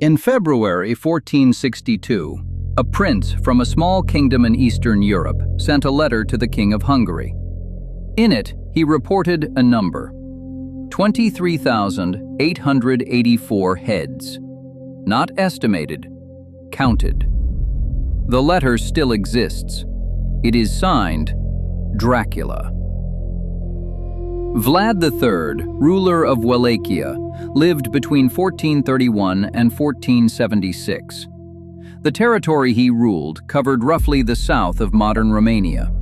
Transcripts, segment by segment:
In February 1462, a prince from a small kingdom in Eastern Europe sent a letter to the King of Hungary. In it, he reported a number: 23,884 heads. Not estimated, counted. The letter still exists. It is signed, Dracula. Vlad the Third, ruler of Wallachia, lived between 1431 and 1476. The territory he ruled covered roughly the south of modern Romania.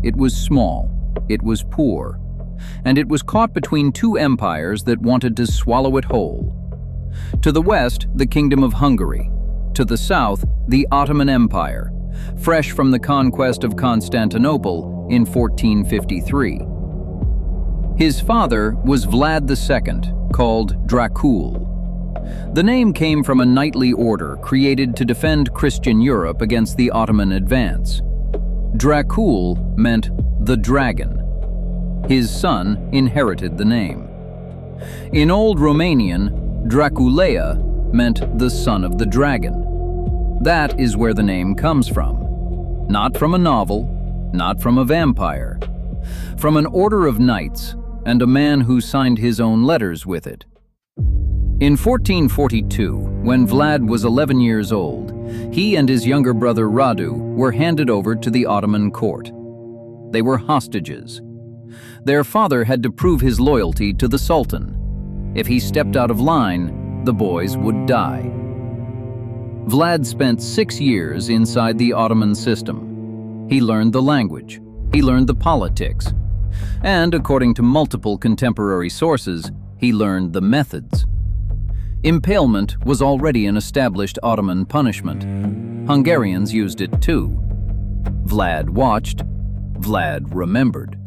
It was small, it was poor, and it was caught between two empires that wanted to swallow it whole. To the west, the Kingdom of Hungary. To the south, the Ottoman Empire, fresh from the conquest of Constantinople in 1453. His father was Vlad II, called Dracula. The name came from a knightly order created to defend Christian Europe against the Ottoman advance. Dracula meant the dragon. His son inherited the name. In Old Romanian, Draculaea meant the son of the dragon. That is where the name comes from. Not from a novel, not from a vampire. From an order of knights, and a man who signed his own letters with it. In 1442, when Vlad was 11 years old, he and his younger brother Radu were handed over to the Ottoman court. They were hostages. Their father had to prove his loyalty to the Sultan. If he stepped out of line, the boys would die. Vlad spent 6 years inside the Ottoman system. He learned the language, he learned the politics, and according to multiple contemporary sources, he learned the methods. Impalement was already an established Ottoman punishment. Hungarians used it too. Vlad watched, Vlad remembered.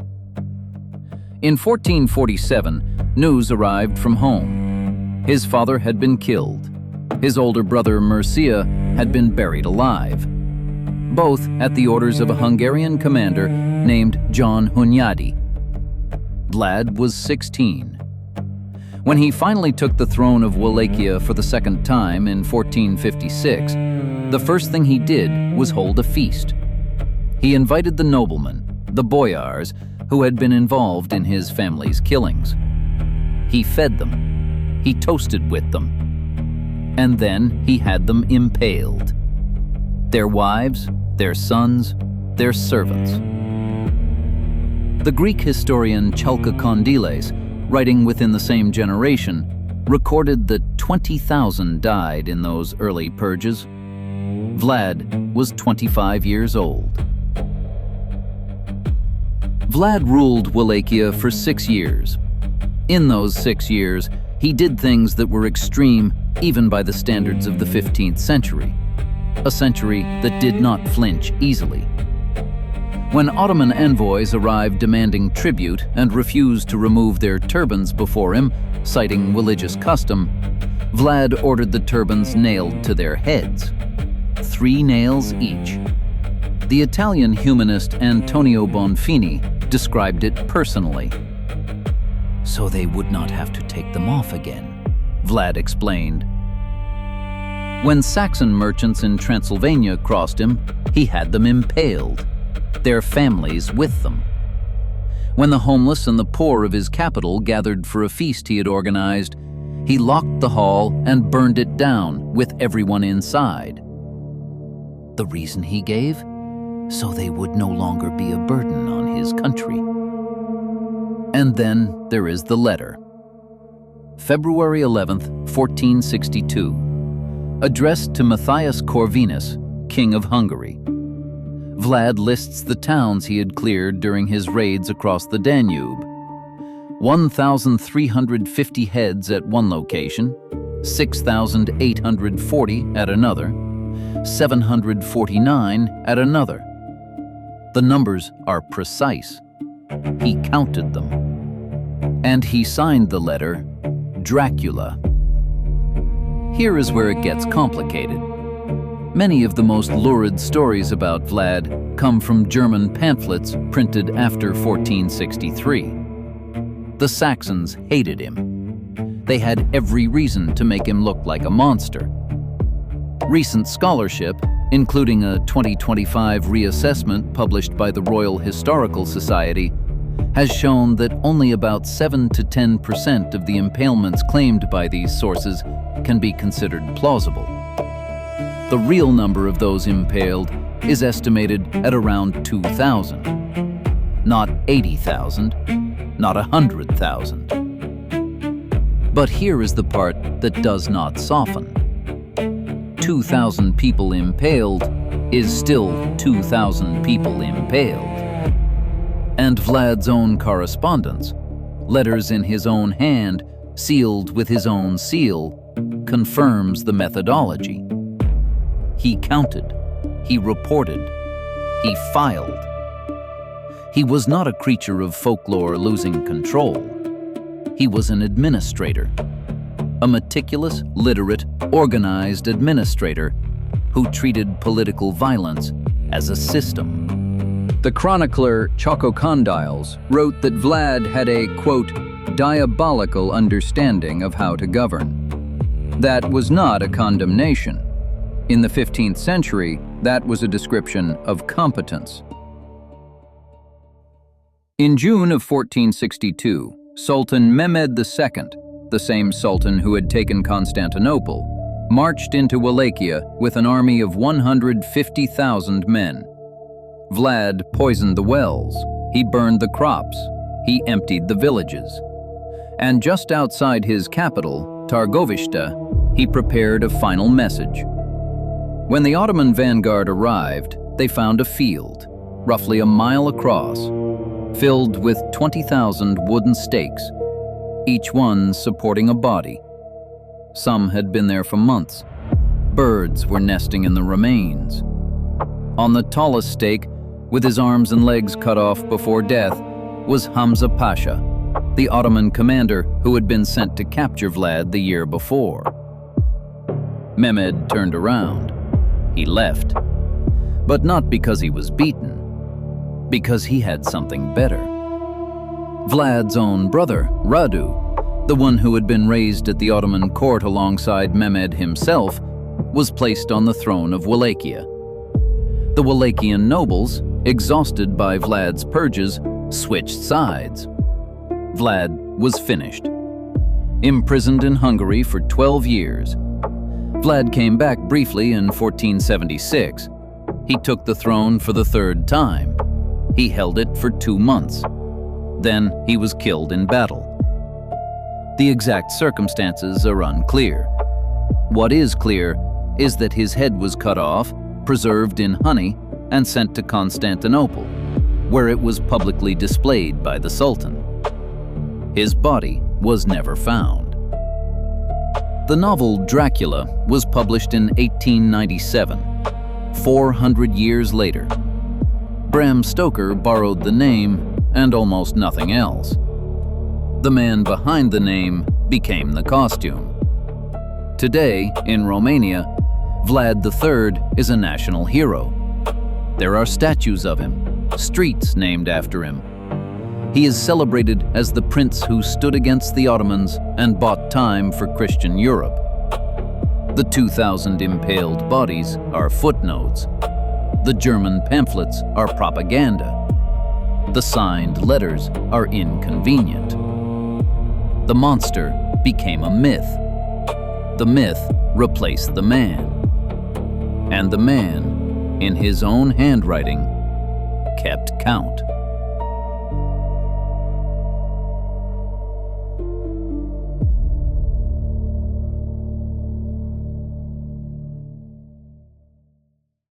In 1447, news arrived from home. His father had been killed. His older brother Mircea had been buried alive. Both at the orders of a Hungarian commander named John Hunyadi. Vlad was 16. When he finally took the throne of Wallachia for the second time in 1456, the first thing he did was hold a feast. He invited the noblemen, the boyars, who had been involved in his family's killings. He fed them. He toasted with them. And then he had them impaled. Their wives, their sons, their servants. The Greek historian Chalka Kondyles, writing within the same generation, recorded that 20,000 died in those early purges. Vlad was 25 years old. Vlad ruled Wallachia for 6 years. In those 6 years, he did things that were extreme even by the standards of the 15th century, a century that did not flinch easily. When Ottoman envoys arrived demanding tribute and refused to remove their turbans before him, citing religious custom, Vlad ordered the turbans nailed to their heads, 3 nails each. The Italian humanist Antonio Bonfini described it personally. "So they would not have to take them off again," Vlad explained. When Saxon merchants in Transylvania crossed him, he had them impaled, their families with them. When the homeless and the poor of his capital gathered for a feast he had organized, he locked the hall and burned it down with everyone inside. The reason he gave? So they would no longer be a burden on his country. And then there is the letter. February 11th, 1462. Addressed to Matthias Corvinus, King of Hungary. Vlad lists the towns he had cleared during his raids across the Danube. 1,350 heads at one location, 6,840 at another, 749 at another. The numbers are precise. He counted them. And he signed the letter, Dracula. Here is where it gets complicated. Many of the most lurid stories about Vlad come from German pamphlets printed after 1463. The Saxons hated him. They had every reason to make him look like a monster. Recent scholarship, including a 2025 reassessment published by the Royal Historical Society, has shown that only about 7 to 10% of the impalements claimed by these sources can be considered plausible. The real number of those impaled is estimated at around 2,000. Not 80,000, not 100,000. But here is the part that does not soften. 2,000 people impaled is still 2,000 people impaled. And Vlad's own correspondence, letters in his own hand, sealed with his own seal, confirms the methodology. He counted, he reported, he filed. He was not a creature of folklore losing control. He was an administrator, a meticulous, literate, organized administrator who treated political violence as a system. The chronicler Choco-Condyles wrote that Vlad had a, quote, diabolical understanding of how to govern. That was not a condemnation. In the 15th century, that was a description of competence. In June of 1462, Sultan Mehmed II, the same sultan who had taken Constantinople, marched into Wallachia with an army of 150,000 men. Vlad poisoned the wells, he burned the crops, he emptied the villages. And just outside his capital, Targovishte, he prepared a final message. When the Ottoman vanguard arrived, they found a field, roughly a mile across, filled with 20,000 wooden stakes, each one supporting a body. Some had been there for months. Birds were nesting in the remains. On the tallest stake, with his arms and legs cut off before death, was Hamza Pasha, the Ottoman commander who had been sent to capture Vlad the year before. Mehmed turned around. He left. But not because he was beaten, because he had something better. Vlad's own brother, Radu, the one who had been raised at the Ottoman court alongside Mehmed himself, was placed on the throne of Wallachia. The Wallachian nobles, exhausted by Vlad's purges, switched sides. Vlad was finished. Imprisoned in Hungary for 12 years, Vlad came back briefly in 1476. He took the throne for the third time. He held it for 2 months. Then he was killed in battle. The exact circumstances are unclear. What is clear is that his head was cut off, preserved in honey, and sent to Constantinople, where it was publicly displayed by the Sultan. His body was never found. The novel Dracula was published in 1897, 400 years later. Bram Stoker borrowed the name and almost nothing else. The man behind the name became the costume. Today, in Romania, Vlad the Third is a national hero. There are statues of him, streets named after him. He is celebrated as the prince who stood against the Ottomans and bought time for Christian Europe. The 2,000 impaled bodies are footnotes. The German pamphlets are propaganda. The signed letters are inconvenient. The monster became a myth. The myth replaced the man. And the man, in his own handwriting, kept count.